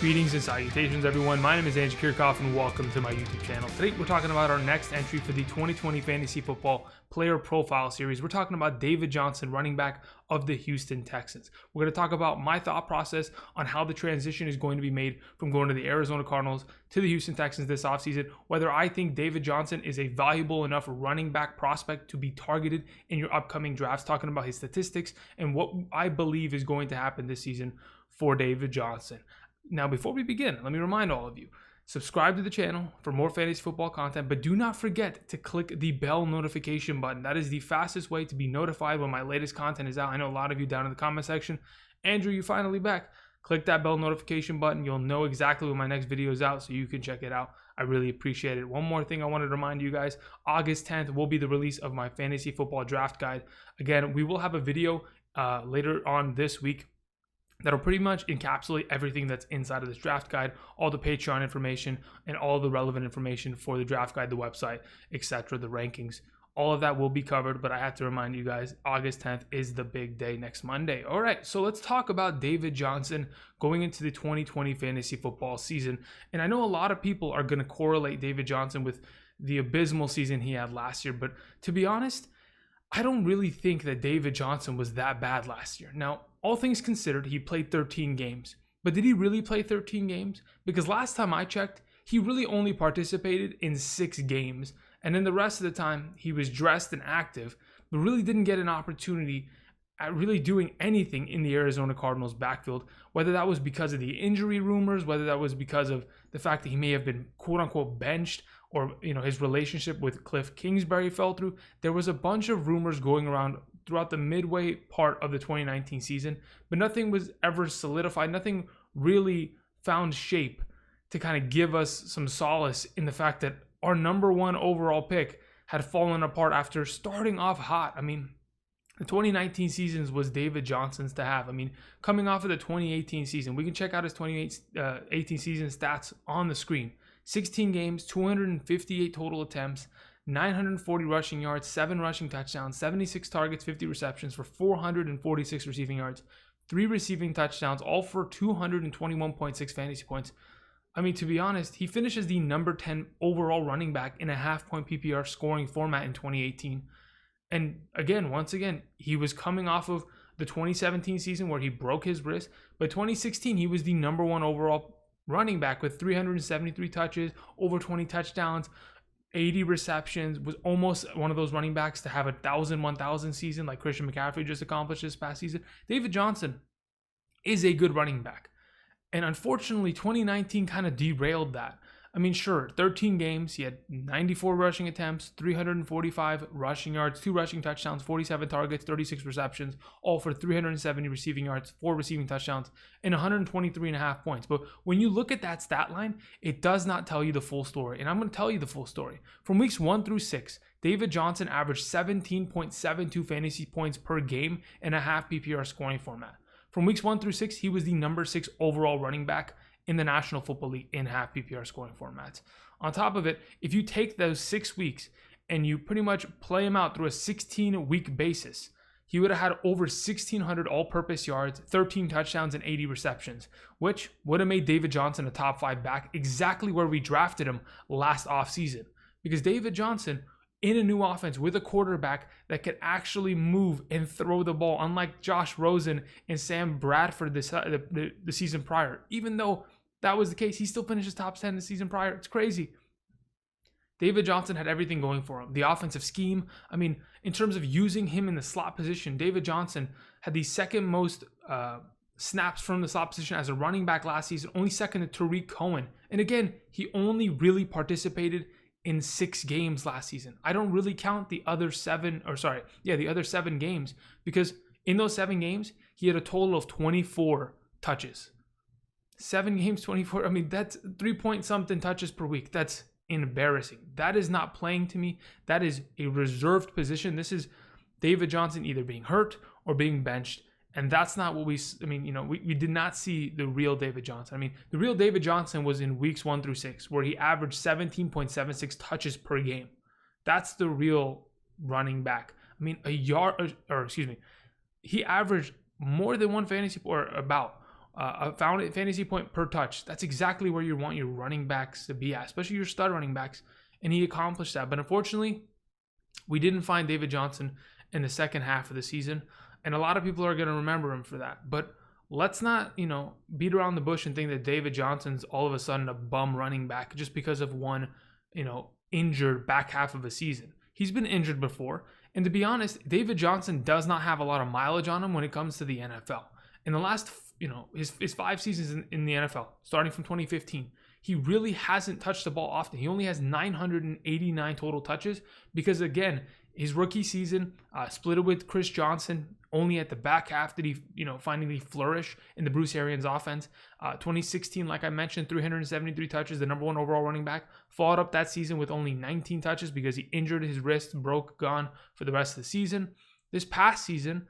Greetings and salutations, everyone. My name is Kiorkof, and welcome to my YouTube channel. Today, we're talking about our next entry for the 2020 Fantasy Football Player Profile Series. We're talking about David Johnson, running back of the Houston Texans. We're going to talk about my thought process on how the transition is going to be made from going to the Arizona Cardinals to the Houston Texans this offseason, whether I think David Johnson is a valuable enough running back prospect to be targeted in your upcoming drafts, talking about his statistics and what I believe is going to happen this season for David Johnson. Now, before we begin, let me remind all of you, subscribe to the channel for more fantasy football content, but do not forget to click the bell notification button. That is the fastest way to be notified when my latest content is out. I know a lot of you down in the comment section, Andrew, you're finally back. Click that bell notification button. You'll know exactly when my next video is out, so you can check it out. I really appreciate it. One more thing I wanted to remind you guys, August 10th will be the release of my fantasy football draft guide. Again, we will have a video later on this week that'll pretty much encapsulate everything that's inside of this draft guide, all the Patreon information and all the relevant information for the draft guide, the website, etc., the rankings. All of that will be covered, but I have to remind you guys, August 10th is the big day next Monday. All right, so let's talk about David Johnson going into the 2020 fantasy football season. And I know a lot of people are going to correlate David Johnson with the abysmal season he had last year, but to be honest, I don't really think that David Johnson was that bad last year. Now, all things considered, he played 13 games. But did he really play 13 games? Because last time I checked, he really only participated in 6 games. And then the rest of the time, he was dressed and active, but really didn't get an opportunity at really doing anything in the Arizona Cardinals backfield, whether that was because of the injury rumors, whether that was because of the fact that he may have been quote-unquote benched, or his relationship with Cliff Kingsbury fell through. There was a bunch of rumors going around throughout the midway part of the 2019 season, but nothing was ever solidified. Nothing really found shape to kind of give us some solace in the fact that our number 1 overall pick had fallen apart after starting off hot. I mean, the 2019 seasons was David Johnson's to have. I mean, coming off of the 2018 season, we can check out his 2018 season stats on the screen. 16 games, 258 total attempts, 940 rushing yards, 7 rushing touchdowns, 76 targets, 50 receptions for 446 receiving yards, 3 receiving touchdowns, all for 221.6 fantasy points. I mean, to be honest, he finishes the number 10 overall running back in a half-point PPR scoring format in 2018. And again, once again, he was coming off of the 2017 season where he broke his wrist. But 2016, he was the number 1 overall running back with 373 touches, over 20 touchdowns, 80 receptions, was almost one of those running backs to have a 1,000 season like Christian McCaffrey just accomplished this past season. David Johnson is a good running back. And unfortunately, 2019 kind of derailed that. I mean, sure, 13 games, he had 94 rushing attempts, 345 rushing yards, 2 rushing touchdowns, 47 targets, 36 receptions, all for 370 receiving yards, 4 receiving touchdowns, and 123.5 points. But when you look at that stat line, it does not tell you the full story. And I'm going to tell you the full story. From weeks 1 through 6, David Johnson averaged 17.72 fantasy points per game in a half PPR scoring format. From weeks 1 through 6, he was the number 6 overall running back in the National Football League in half PPR scoring formats. On top of it, if you take those 6 weeks and you pretty much play him out through a 16-week basis, he would have had over 1,600 all-purpose yards, 13 touchdowns, and 80 receptions, which would have made David Johnson a top 5 back, exactly where we drafted him last offseason. Because David Johnson, in a new offense with a quarterback that could actually move and throw the ball, unlike Josh Rosen and Sam Bradford the season prior. Even though that was the case, he still finishes top 10 the season prior. It's crazy. David Johnson had everything going for him. The offensive scheme, I mean, in terms of using him in the slot position, David Johnson had the second most snaps from the slot position as a running back last season, only second to Tariq Cohen. And again, he only really participated in 6 games last season. I don't really count the other 7 games, because in those 7 games, he had a total of 24 touches. 7 games, 24. I mean, that's 3-point-something touches per week. That's embarrassing. That is not playing to me. That is a reserved position. This is David Johnson either being hurt or being benched. And that's not what we did not see the real David Johnson. I mean, the real David Johnson was in weeks 1 through 6, where he averaged 17.76 touches per game. That's the real running back. I mean, he averaged more than one fantasy, or about a fantasy point per touch. That's exactly where you want your running backs to be at, especially your stud running backs. And he accomplished that. But unfortunately, we didn't find David Johnson in the second half of the season. And a lot of people are going to remember him for that. But let's not, beat around the bush and think that David Johnson's all of a sudden a bum running back just because of one, injured back half of a season. He's been injured before. And to be honest, David Johnson does not have a lot of mileage on him when it comes to the NFL. In the last, his 5 seasons in the NFL, starting from 2015, he really hasn't touched the ball often. He only has 989 total touches because, again, his rookie season split it with Chris Johnson. Only at the back half did he, finally flourish in the Bruce Arians offense. 2016, like I mentioned, 373 touches, the number 1 overall running back. Followed up that season with only 19 touches because he injured his wrist, gone for the rest of the season. This past season,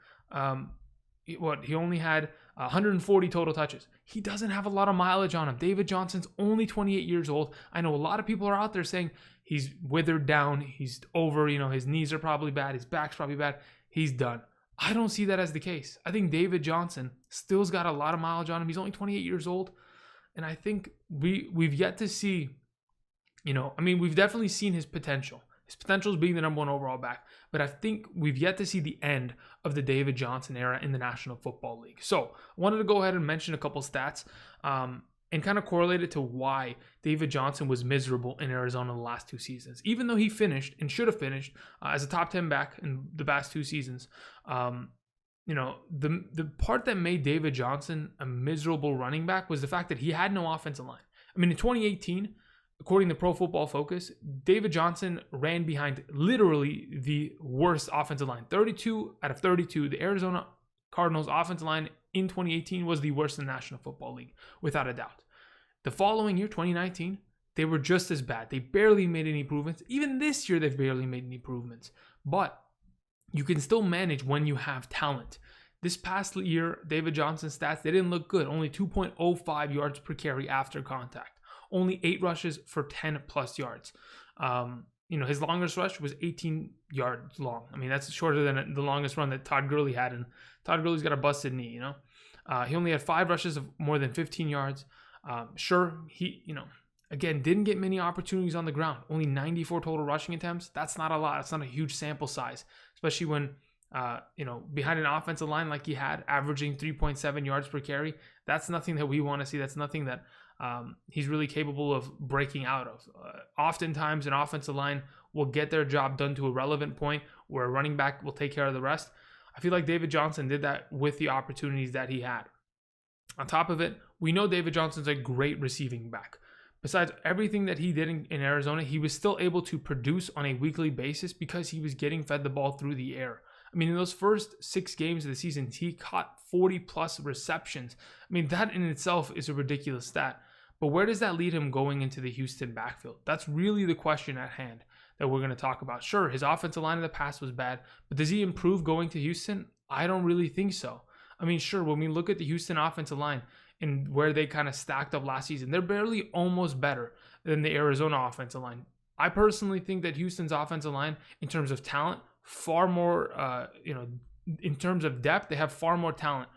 he only had 140 total touches. He doesn't have a lot of mileage on him. David Johnson's only 28 years old. I know a lot of people are out there saying he's withered down, he's over, his knees are probably bad, his back's probably bad, he's done. I don't see that as the case. I think David Johnson still's got a lot of mileage on him. He's only 28 years old. And I think we've yet to see, we've definitely seen his potential. His potential is being the number 1 overall back. But I think we've yet to see the end of the David Johnson era in the National Football League. So I wanted to go ahead and mention a couple stats and kind of correlate it to why David Johnson was miserable in Arizona the last 2 seasons. Even though he finished and should have finished as a top 10 back in the past 2 seasons, the part that made David Johnson a miserable running back was the fact that he had no offensive line. In 2018, according to Pro Football Focus, David Johnson ran behind literally the worst offensive line. 32 out of 32. The Arizona Cardinals offensive line in 2018 was the worst in the National Football League, without a doubt. The following year, 2019, they were just as bad. They barely made any improvements. Even this year, they've barely made any improvements. But you can still manage when you have talent. This past year, David Johnson's stats, they didn't look good. Only 2.05 yards per carry after contact. Only 8 rushes for 10 plus yards. His longest rush was 18 yards long. That's shorter than the longest run that Todd Gurley had. And Todd Gurley's got a busted knee, He only had 5 rushes of more than 15 yards. He, again, didn't get many opportunities on the ground. Only 94 total rushing attempts. That's not a lot. It's not a huge sample size, especially when, behind an offensive line like he had, averaging 3.7 yards per carry. That's nothing that we want to see. That's nothing that he's really capable of breaking out of. Oftentimes, an offensive line will get their job done to a relevant point where a running back will take care of the rest. I feel like David Johnson did that with the opportunities that he had. On top of it, we know David Johnson's a great receiving back. Besides everything that he did in Arizona, he was still able to produce on a weekly basis because he was getting fed the ball through the air. In those first 6 games of the season, he caught 40 plus receptions. That in itself is a ridiculous stat. But where does that lead him going into the Houston backfield? That's really the question at hand that we're going to talk about. Sure, his offensive line in the past was bad, but does he improve going to Houston? I don't really think so. Sure, when we look at the Houston offensive line and where they kind of stacked up last season, they're barely almost better than the Arizona offensive line. I personally think that Houston's offensive line, in terms of talent, far more, in terms of depth, they have far more talent.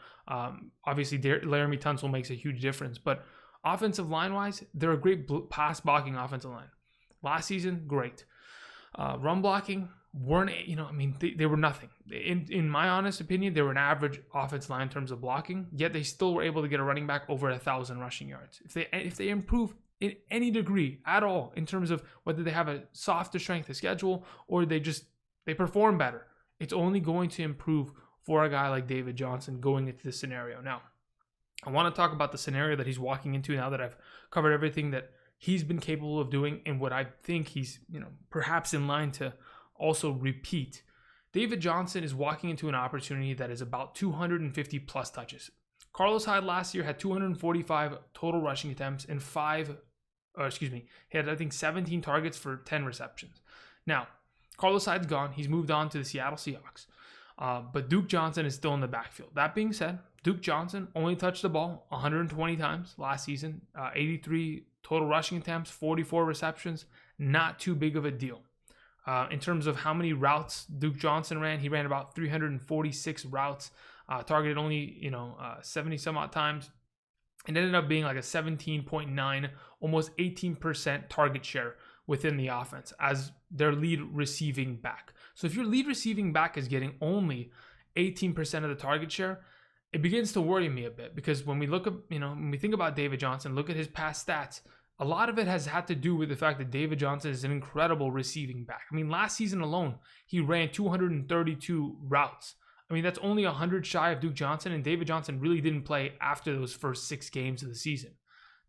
Obviously, Laramie Tunsil makes a huge difference, but offensive line-wise, they're a great pass blocking offensive line. Last season, great. Run blocking, weren't, they were nothing. In my honest opinion, they were an average offensive line in terms of blocking, yet they still were able to get a running back over 1,000 rushing yards. If they improve in any degree at all in terms of whether they have a softer strength of schedule or they perform better, it's only going to improve for a guy like David Johnson going into this scenario. Now, I want to talk about the scenario that he's walking into now that I've covered everything that he's been capable of doing and what I think he's, perhaps in line to also repeat. David Johnson is walking into an opportunity that is about 250 plus touches. Carlos Hyde last year had 245 total rushing attempts and he had, I think, 17 targets for 10 receptions. Now, Carlos Hyde's gone. He's moved on to the Seattle Seahawks. But Duke Johnson is still in the backfield. That being said, Duke Johnson only touched the ball 120 times last season, 83 total rushing attempts, 44 receptions, not too big of a deal. In terms of how many routes Duke Johnson ran, he ran about 346 routes, targeted only 70 some odd times. It ended up being like a 17.9, almost 18% target share within the offense as their lead receiving back. So if your lead receiving back is getting only 18% of the target share, it begins to worry me a bit, because when we look at, when we think about David Johnson, look at his past stats, a lot of it has had to do with the fact that David Johnson is an incredible receiving back. I mean, last season alone, he ran 232 routes. I mean, that's only 100 shy of Duke Johnson, and David Johnson really didn't play after those first 6 games of the season.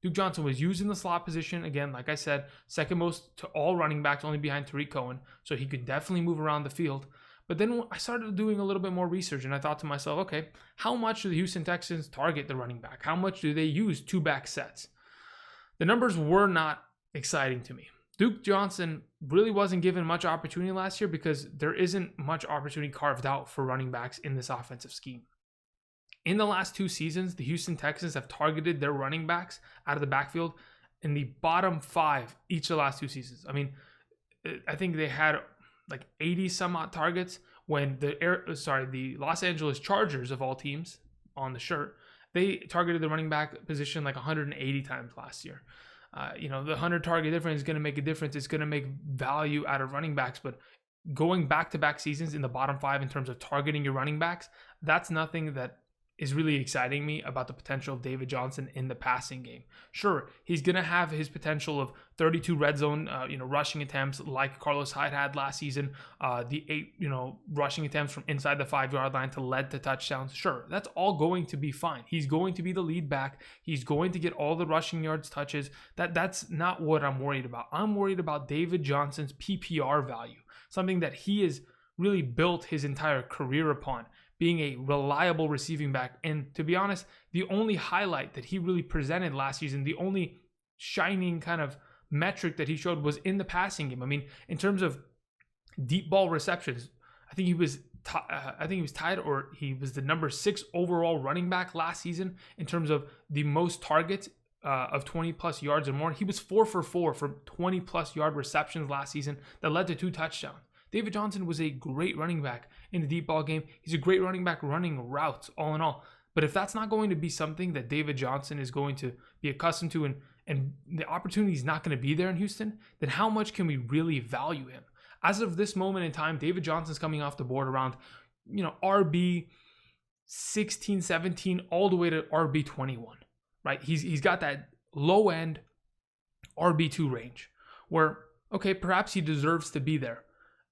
Duke Johnson was used in the slot position, again, like I said, second most to all running backs, only behind Tariq Cohen, so he could definitely move around the field. But then I started doing a little bit more research, and I thought to myself, okay, how much do the Houston Texans target the running back? How much do they use 2-back sets? The numbers were not exciting to me. Duke Johnson really wasn't given much opportunity last year because there isn't much opportunity carved out for running backs in this offensive scheme. In the last 2 seasons, the Houston Texans have targeted their running backs out of the backfield in the bottom 5 each of the last 2 seasons. I mean, I think they had like 80 some odd targets when the Los Angeles Chargers of all teams on the shirt, they targeted the running back position like 180 times last year. The 100 target difference is going to make a difference. It's going to make value out of running backs, but going back-to-back seasons in the bottom 5 in terms of targeting your running backs, that's nothing that is really exciting me about the potential of David Johnson in the passing game. Sure, he's going to have his potential of 32 red zone, rushing attempts like Carlos Hyde had last season, the 8, rushing attempts from inside the 5-yard line to lead to touchdowns. Sure, that's all going to be fine. He's going to be the lead back. He's going to get all the rushing yards touches. That's not what I'm worried about. I'm worried about David Johnson's PPR value, something that he has really built his entire career upon, being a reliable receiving back. And to be honest, the only highlight that he really presented last season, the only shining kind of metric that he showed was in the passing game. I mean, in terms of deep ball receptions, I think he was tied, or he was the number 6 overall running back last season in terms of the most targets of 20 plus yards or more. He was 4 for 4 for 20 plus yard receptions last season that led to 2 touchdowns. David Johnson was a great running back in the deep ball game. He's a great running back running routes, all in all. But if that's not going to be something that David Johnson is going to be accustomed to, and the opportunity is not going to be there in Houston, then how much can we really value him? As of this moment in time, David Johnson's coming off the board around, RB 16, 17, all the way to RB 21, right? He's got that low end RB2 range where, okay, perhaps he deserves to be there.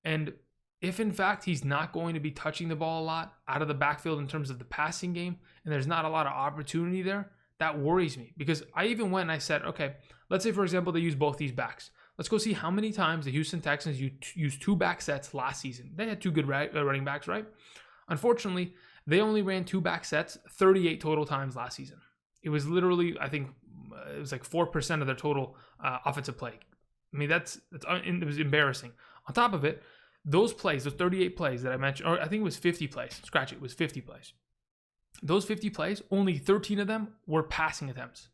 And if in fact he's not going to be touching the ball a lot out of the backfield in terms of the passing game, and there's not a lot of opportunity there, that worries me. Because I even went and I said, okay, let's say for example they use both these backs. Let's go see how many times the Houston Texans used 2-back sets last season. They had 2 good running backs, right? Unfortunately, they only ran 2-back sets 38 total times last season. It was literally, I think, it was like 4% of their total offensive play. I mean, it was embarrassing. On top of it, those 38 plays that I mentioned, or I think it was 50 plays. Scratch it, it was 50 plays. Those 50 plays, only 13 of them were passing attempts.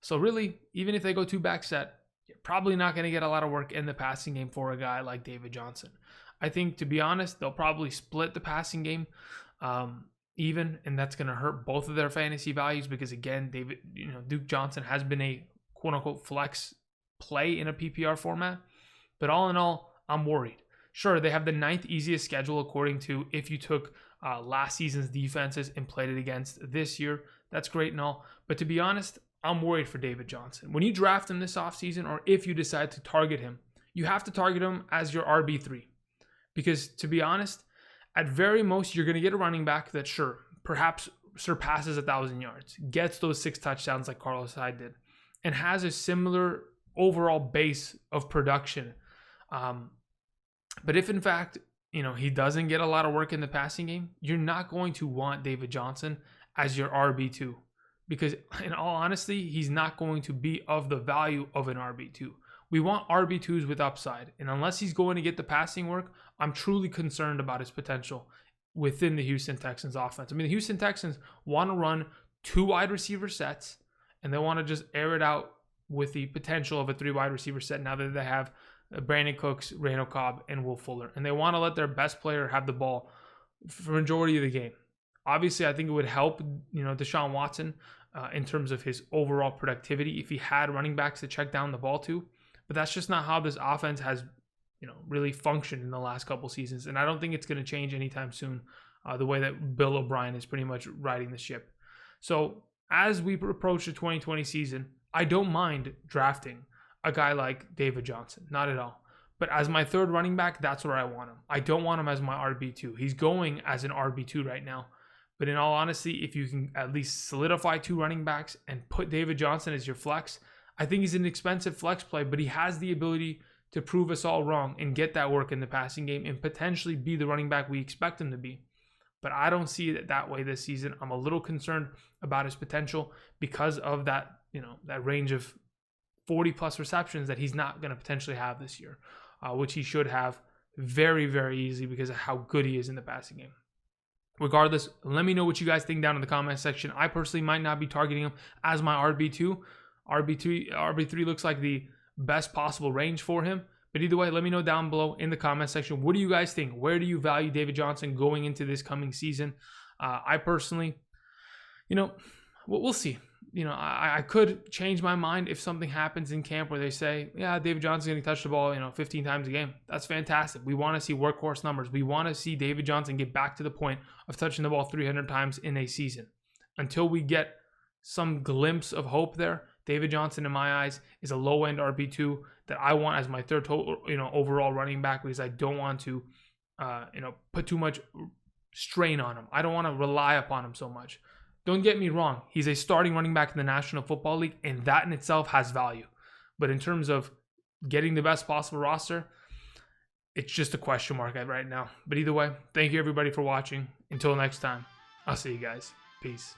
So really, even if they go 2-back set, you're probably not going to get a lot of work in the passing game for a guy like David Johnson. I think, to be honest, they'll probably split the passing game even, and that's going to hurt both of their fantasy values because, again, Duke Johnson has been a quote-unquote flex play in a PPR format. But all in all, I'm worried. Sure, they have the 9th easiest schedule according to if you took last season's defenses and played it against this year. That's great and all. But to be honest, I'm worried for David Johnson. When you draft him this offseason, or if you decide to target him, you have to target him as your RB3. Because to be honest, at very most, you're going to get a running back that, sure, perhaps surpasses 1,000 yards, gets those 6 touchdowns like Carlos Hyde did, and has a similar overall base of production. But if in fact, he doesn't get a lot of work in the passing game, you're not going to want David Johnson as your RB2, because in all honesty, he's not going to be of the value of an RB2. We want RB2s with upside. And unless he's going to get the passing work, I'm truly concerned about his potential within the Houston Texans offense. I mean, the Houston Texans want to run 2 wide receiver sets, and they want to just air it out with the potential of a 3 wide receiver set now that they have Brandon Cooks, Randall Cobb, and Will Fuller. And they want to let their best player have the ball for the majority of the game. Obviously, I think it would help, Deshaun Watson in terms of his overall productivity if he had running backs to check down the ball to. But that's just not how this offense has, really functioned in the last couple seasons. And I don't think it's going to change anytime soon, the way that Bill O'Brien is pretty much riding the ship. So as we approach the 2020 season, I don't mind drafting a guy like David Johnson, not at all. But as my third running back, that's where I want him. I don't want him as my RB2. He's going as an RB2 right now. But in all honesty, if you can at least solidify 2 running backs and put David Johnson as your flex, I think he's an expensive flex play, but he has the ability to prove us all wrong and get that work in the passing game and potentially be the running back we expect him to be. But I don't see it that way this season. I'm a little concerned about his potential because of that, that range of 40 plus receptions that he's not going to potentially have this year, which he should have very, very easily because of how good he is in the passing game. Regardless, let me know what you guys think down in the comment section. I personally might not be targeting him as my RB2. RB3 looks like the best possible range for him. But either way, let me know down below in the comment section. What do you guys think? Where do you value David Johnson going into this coming season? I personally, we'll see. I could change my mind if something happens in camp where they say, yeah, David Johnson's going to touch the ball, 15 times a game. That's fantastic. We want to see workhorse numbers. We want to see David Johnson get back to the point of touching the ball 300 times in a season. Until we get some glimpse of hope there, David Johnson, in my eyes, is a low-end RB2 that I want as my third total, overall running back because I don't want to, put too much strain on him. I don't want to rely upon him so much. Don't get me wrong. He's a starting running back in the National Football League, and that in itself has value. But in terms of getting the best possible roster, it's just a question mark right now. But either way, thank you everybody for watching. Until next time, I'll see you guys. Peace.